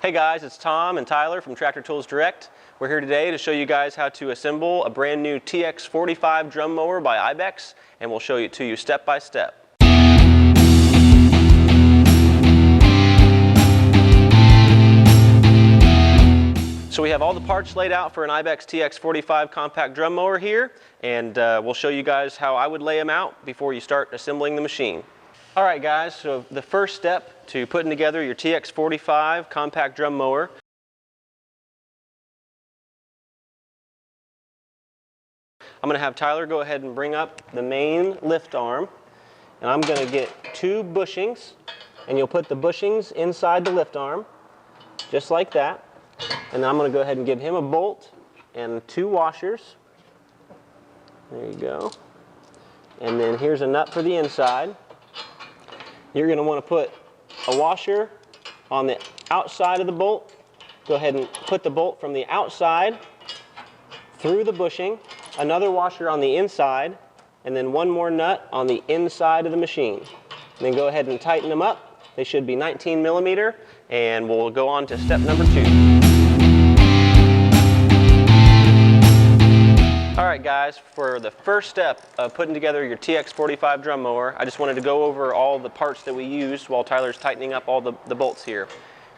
Hey guys, it's Tom and Tyler from Tractor Tools Direct. We're here today to show you guys how to assemble a brand new TX45 drum mower by Ibex, and we'll show it to you step by step. So we have all the parts laid out for an Ibex TX45 compact drum mower here, and we'll show you guys how I would lay them out before you start assembling the machine. Alright guys, so the first step to putting together your TX45 compact drum mower. I'm going to have Tyler go ahead and bring up the main lift arm, and I'm going to get 2 bushings, and you'll put the bushings inside the lift arm, just like that. And then I'm going to go ahead and give him a bolt and 2 washers. There you go. And then here's a nut for the inside. You're going to want to put a washer on the outside of the bolt. Go ahead and put the bolt from the outside through the bushing, another washer on the inside, and then 1 more nut on the inside of the machine. And then go ahead and tighten them up. They should be 19 millimeter, and we'll go on to step number 2. Alright guys, for the first step of putting together your TX45 drum mower, I just wanted to go over all the parts that we used while Tyler's tightening up all the bolts here.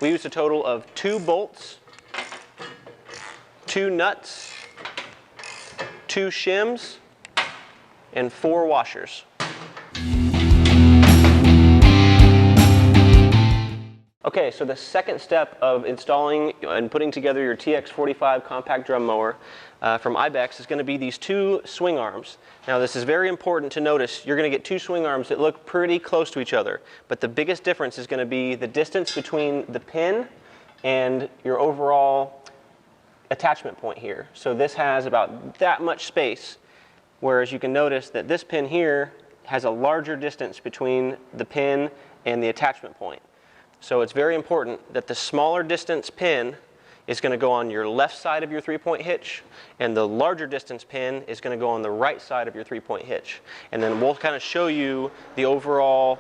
We used a total of 2 bolts, 2 nuts, 2 shims, and 4 washers. Okay, so the second step of installing and putting together your TX45 compact drum mower from Ibex is going to be these 2 swing arms. Now this is very important to notice. You're going to get 2 swing arms that look pretty close to each other, but the biggest difference is going to be the distance between the pin and your overall attachment point here. So this has about that much space, whereas you can notice that this pin here has a larger distance between the pin and the attachment point. So it's very important that the smaller distance pin is going to go on your left side of your 3-point hitch, and the larger distance pin is going to go on the right side of your 3-point hitch. And then we'll kind of show you the overall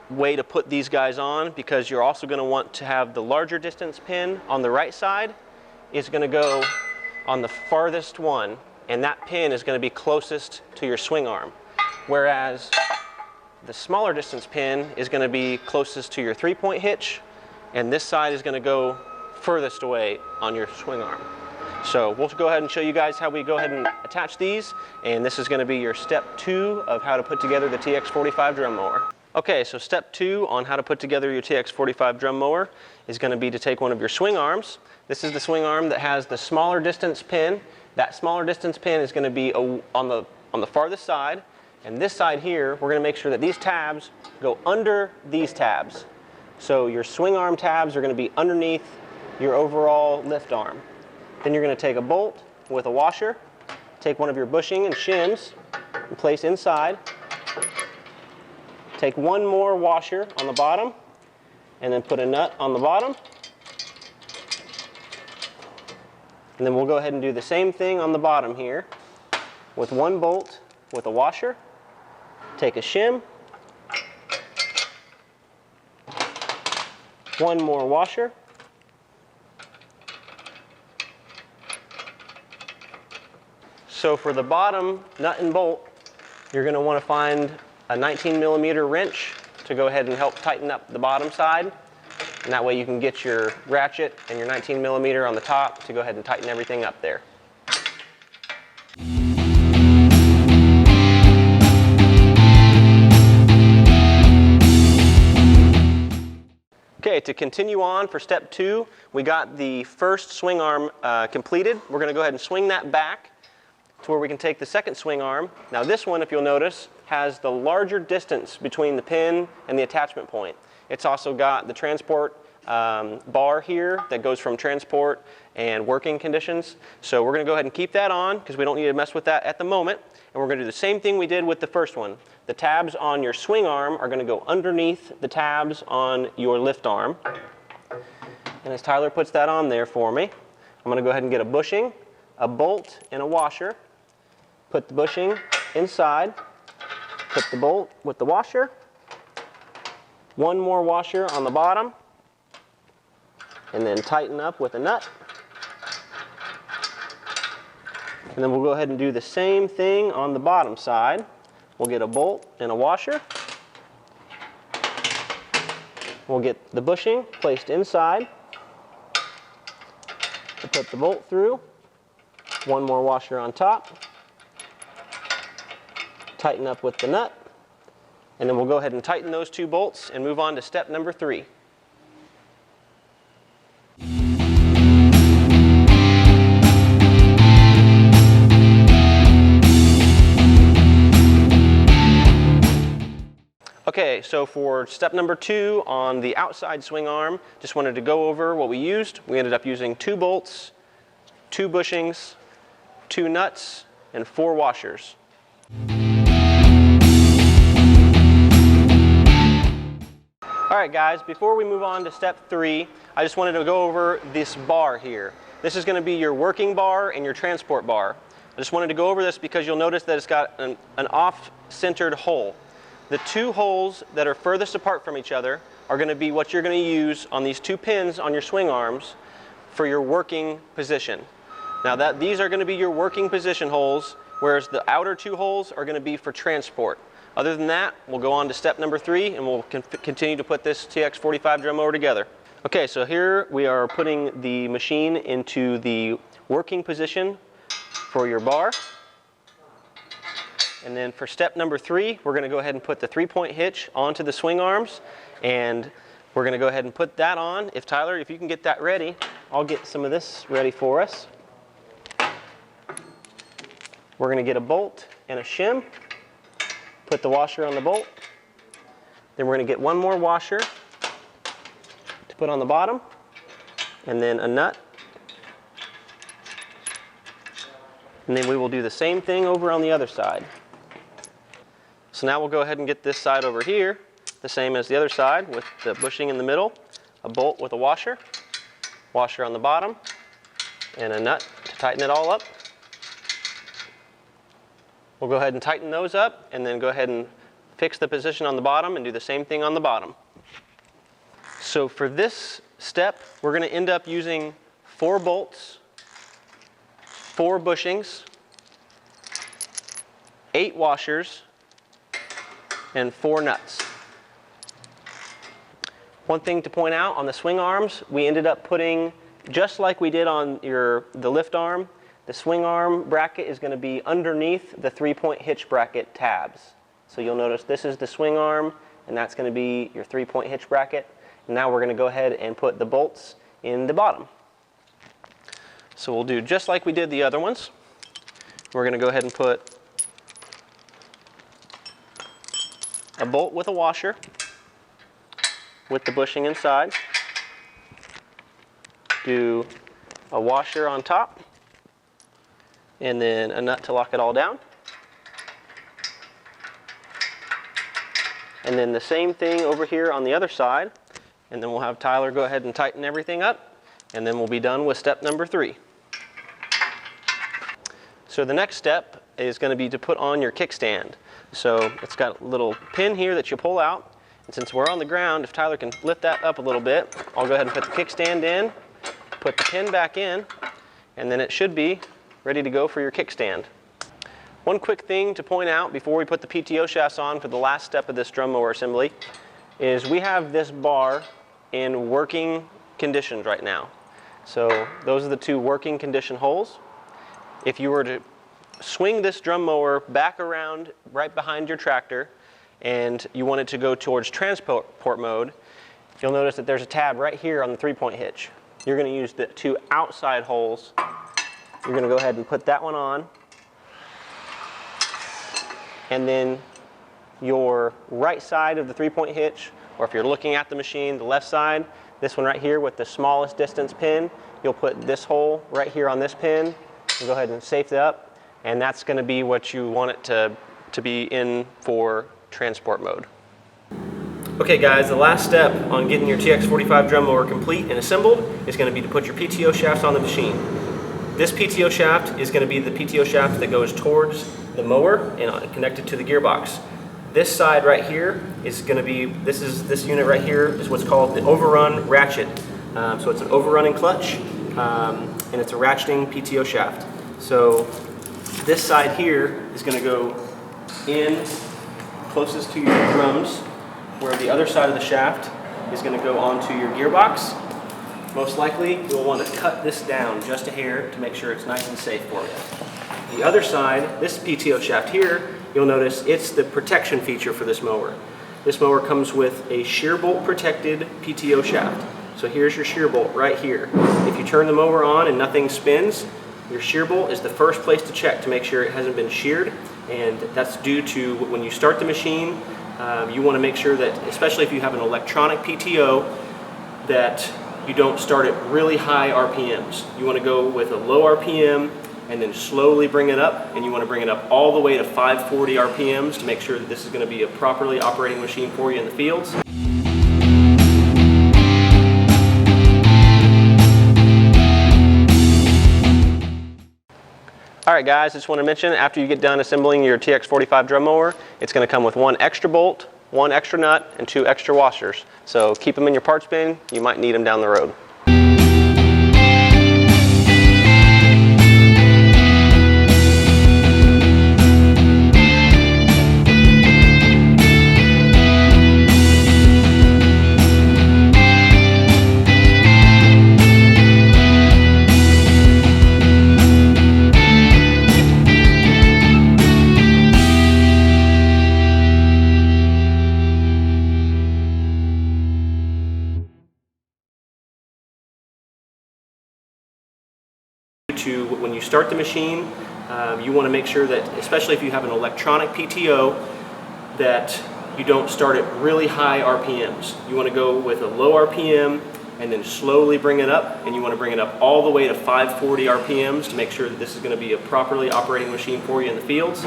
way to put these guys on, because you're also going to want to have the larger distance pin on the right side is going to go on the farthest one, and that pin is going to be closest to your swing arm. Whereas the smaller distance pin is going to be closest to your 3-point hitch, and this side is going to go furthest away on your swing arm. So we'll go ahead and show you guys how we go ahead and attach these, and this is going to be your step 2 of how to put together the TX45 drum mower. Okay, so step 2 on how to put together your TX45 drum mower is going to be to take one of your swing arms. This is the swing arm that has the smaller distance pin. That smaller distance pin is going to be on the farthest side. And this side here, we're going to make sure that these tabs go under these tabs. So your swing arm tabs are going to be underneath your overall lift arm. Then you're going to take a bolt with a washer, take one of your bushing and shims, and place inside. Take 1 more washer on the bottom, and then put a nut on the bottom. And then we'll go ahead and do the same thing on the bottom here with 1 bolt with a washer. Take a shim, 1 more washer, so for the bottom nut and bolt, you're going to want to find a 19 millimeter wrench to go ahead and help tighten up the bottom side, and that way you can get your ratchet and your 19 millimeter on the top to go ahead and tighten everything up there. Okay, to continue on for step 2, we got the first swing arm completed. We're going to go ahead and swing that back to where we can take the second swing arm. Now this one, if you'll notice, has the larger distance between the pin and the attachment point. It's also got the transport bar here that goes from transport and working conditions. So we're going to go ahead and keep that on because we don't need to mess with that at the moment. And we're going to do the same thing we did with the first one. The tabs on your swing arm are going to go underneath the tabs on your lift arm. And as Tyler puts that on there for me, I'm going to go ahead and get a bushing, a bolt, and a washer. Put the bushing inside, put the bolt with the washer, one more washer on the bottom, and then tighten up with a nut. And then we'll go ahead and do the same thing on the bottom side. We'll get a bolt and a washer. We'll get the bushing placed inside. We'll put the bolt through. One more washer on top. Tighten up with the nut. And then we'll go ahead and tighten those two bolts and move on to step number 3. Okay, so for step number 2 on the outside swing arm, just wanted to go over what we used. We ended up using 2 bolts, 2 bushings, 2 nuts, and 4 washers. Alright guys, before we move on to step 3, I just wanted to go over this bar here. This is going to be your working bar and your transport bar. I just wanted to go over this because you'll notice that it's got an off-centered hole. The 2 holes that are furthest apart from each other are going to be what you're going to use on these 2 pins on your swing arms for your working position. Now these are going to be your working position holes, whereas the outer 2 holes are going to be for transport. Other than that, we'll go on to step number 3 and we'll continue to put this TX45 drum mower together. Okay, so here we are putting the machine into the working position for your bar. And then for step number 3, we're going to go ahead and put the 3-point hitch onto the swing arms, and we're going to go ahead and put that on. Tyler, if you can get that ready, I'll get some of this ready for us. We're going to get a bolt and a shim, put the washer on the bolt, then we're going to get one more washer to put on the bottom, and then a nut. And then we will do the same thing over on the other side. So now we'll go ahead and get this side over here, the same as the other side, with the bushing in the middle, a bolt with a washer, washer on the bottom, and a nut to tighten it all up. We'll go ahead and tighten those up, and then go ahead and fix the position on the bottom and do the same thing on the bottom. So for this step, we're going to end up using 4 bolts, 4 bushings, 8 washers, and 4 nuts. One thing to point out on the swing arms, we ended up putting, just like we did on the lift arm, the swing arm bracket is going to be underneath the 3-point hitch bracket tabs. So you'll notice this is the swing arm, and that's going to be your 3-point hitch bracket. And now we're going to go ahead and put the bolts in the bottom. So we'll do just like we did the other ones. We're going to go ahead and put a bolt with a washer with the bushing inside. Do a washer on top, and then a nut to lock it all down. And then the same thing over here on the other side. And then we'll have Tyler go ahead and tighten everything up, and then we'll be done with step number 3. So the next step is going to be to put on your kickstand. So it's got a little pin here that you pull out, and since we're on the ground, if Tyler can lift that up a little bit, I'll go ahead and put the kickstand in, put the pin back in, and then it should be ready to go for your kickstand. One quick thing to point out before we put the PTO shafts on for the last step of this drum mower assembly is we have this bar in working conditions right now. So those are the 2 working condition holes. If you were to swing this drum mower back around right behind your tractor and you want it to go towards transport mode, you'll notice that there's a tab right here on the 3-point hitch. You're going to use the 2 outside holes. You're going to go ahead and put that one on, and then your right side of the 3-point hitch, or if you're looking at the machine, the left side, this one right here with the smallest distance pin, you'll put this hole right here on this pin and go ahead and safety up, and that's going to be what you want it to be in for transport mode. Okay guys, the last step on getting your TX45 drum mower complete and assembled is going to be to put your PTO shafts on the machine. This PTO shaft is going to be the PTO shaft that goes towards the mower and connected to the gearbox. This side right here is going to be, this unit right here is what's called the overrun ratchet. So it's an overrunning clutch, and it's a ratcheting PTO shaft. So this side here is going to go in closest to your drums, where the other side of the shaft is going to go onto your gearbox. Most likely, you'll want to cut this down just a hair to make sure it's nice and safe for you. The other side, this PTO shaft here, you'll notice it's the protection feature for this mower. This mower comes with a shear bolt protected PTO shaft. So here's your shear bolt right here. If you turn the mower on and nothing spins, your shear bolt is the first place to check to make sure it hasn't been sheared, and that's due to when you start the machine, you want to make sure that, especially if you have an electronic PTO, that you don't start at really high RPMs. You want to go with a low RPM and then slowly bring it up, and you want to bring it up all the way to 540 RPMs to make sure that this is going to be a properly operating machine for you in the fields. Alright guys, I just want to mention, after you get done assembling your TX45 drum mower, it's going to come with one extra bolt, one extra nut, and 2 extra washers. So keep them in your parts bin, you might need them down the road. When you start the machine, you want to make sure that, especially if you have an electronic PTO, that you don't start at really high RPMs. You want to go with a low RPM and then slowly bring it up, and you want to bring it up all the way to 540 RPMs to make sure that this is going to be a properly operating machine for you in the fields.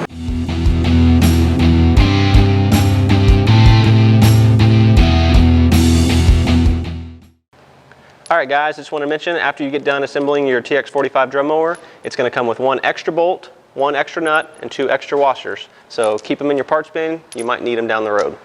Alright guys, I just want to mention, after you get done assembling your TX45 drum mower, it's going to come with one extra bolt, one extra nut, and 2 extra washers. So keep them in your parts bin, you might need them down the road.